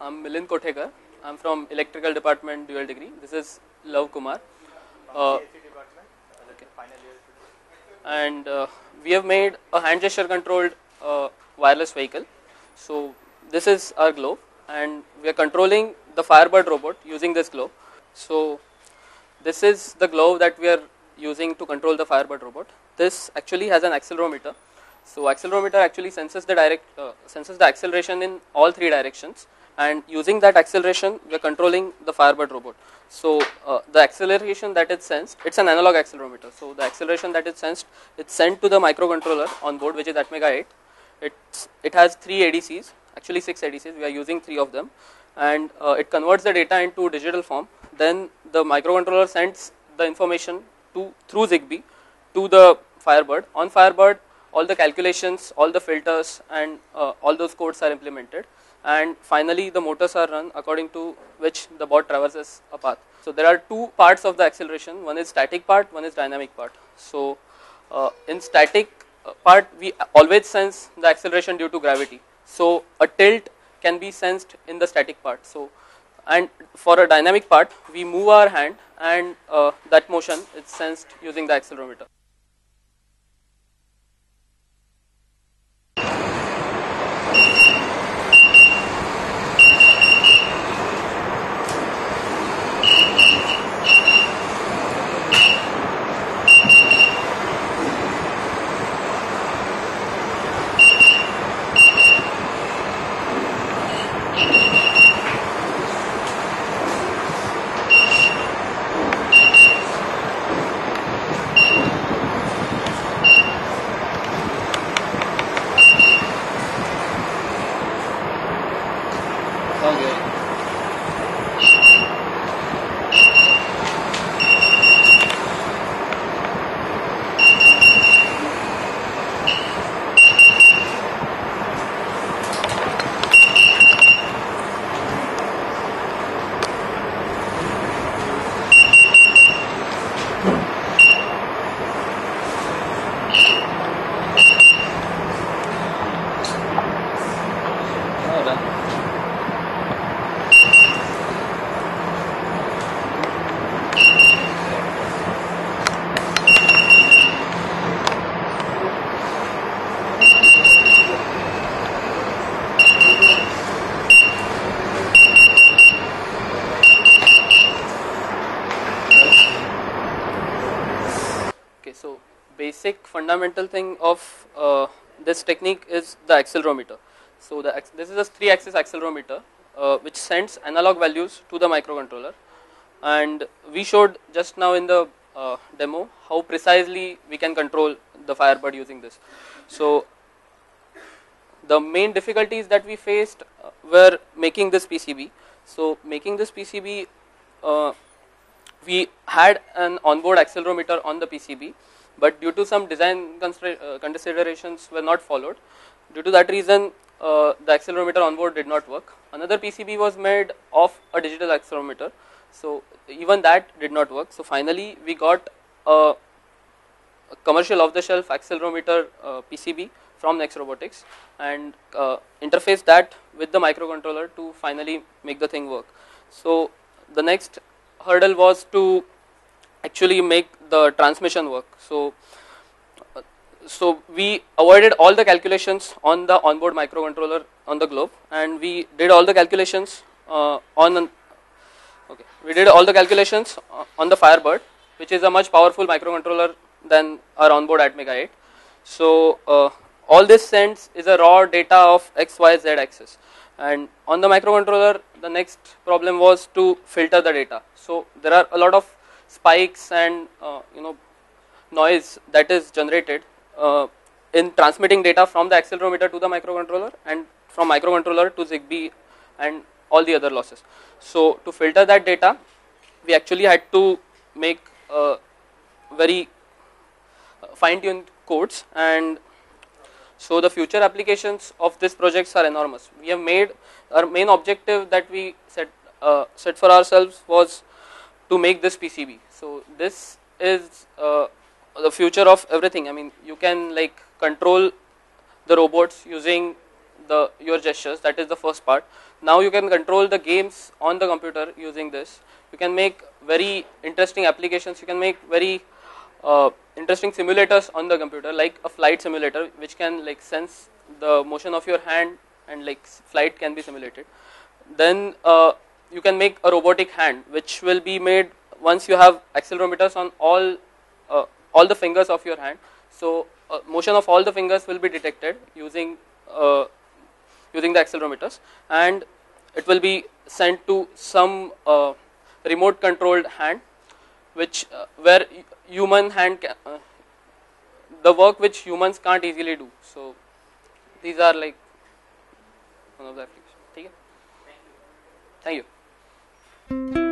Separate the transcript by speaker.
Speaker 1: I'm Milind Kothekar. I'm from Electrical Department, dual degree. This is Love Kumar. Okay. And we have made a hand gesture controlled wireless vehicle. So this is our globe, and we are controlling the Firebird robot using this globe. So this is the globe that we are using to control the Firebird robot. This actually has an accelerometer. So accelerometer actually senses the acceleration in all three directions, and using that acceleration we are controlling the Firebird robot. So the acceleration that it sends, it's an analog accelerometer. So the acceleration that it sends, it's sent to the microcontroller on board, which is Atmega 8. It has 3 ADCs, actually 6 ADCs. We are using 3 of them, and it converts the data into digital form. Then the microcontroller sends the information through Zigbee to the Firebird. On Firebird, all the calculations, all the filters, and all those codes are implemented, and finally the motors are run according to which the bot traverses a path. So there are 2 parts of the acceleration. One is static part, one is dynamic part. So in static part, we always sense the acceleration due to gravity. So a tilt can be sensed in the static part. So, and for a dynamic part, we move our hand, and that motion is sensed using the accelerometer. Okay. So basic fundamental thing of this technique is the accelerometer. So this is a 3-axis accelerometer which sends analog values to the microcontroller, and we showed just now in the demo how precisely we can control the Firebird using this. So the main difficulties that we faced were making this PCB. So making this PCB, we had an onboard accelerometer on the PCB, but due to some design considerations were not followed. Due to that reason, the accelerometer onboard did not work. Another PCB was made of a digital accelerometer, so even that did not work. So finally, we got a commercial off-the-shelf accelerometer PCB from Next Robotics, and interface that with the microcontroller to finally make the thing work. So the next hurdle was to actually make the transmission work. So we avoided all the calculations on the onboard microcontroller on the globe, and we did all the calculations on the Firebird, which is a much powerful microcontroller than our onboard Atmega 8. So all this sends is a raw data of X, Y, Z axis, and on the microcontroller the next problem was to filter the data. So there are a lot of spikes and noise that is generated in transmitting data from the accelerometer to the microcontroller, and from microcontroller to Zigbee, and all the other losses. So to filter that data, we actually had to make very fine-tuned codes, and so the future applications of these projects are enormous. We have made our main objective that we set for ourselves was to make this PCB. So this is the future of everything. I mean, you can like control the robots using your gestures. That is the first part. Now you can control the games on the computer using this. You can make very interesting applications. You can make very interesting simulators on the computer, like a flight simulator, which can like sense the motion of your hand, and like flight can be simulated. Then you can make a robotic hand, which will be made once you have accelerometers on all the fingers of your hand. So motion of all the fingers will be detected using using the accelerometers, and it will be sent to some remote controlled hand, which where human hand the work which humans can't easily do. So these are like one of the applications. Okay? Thank you.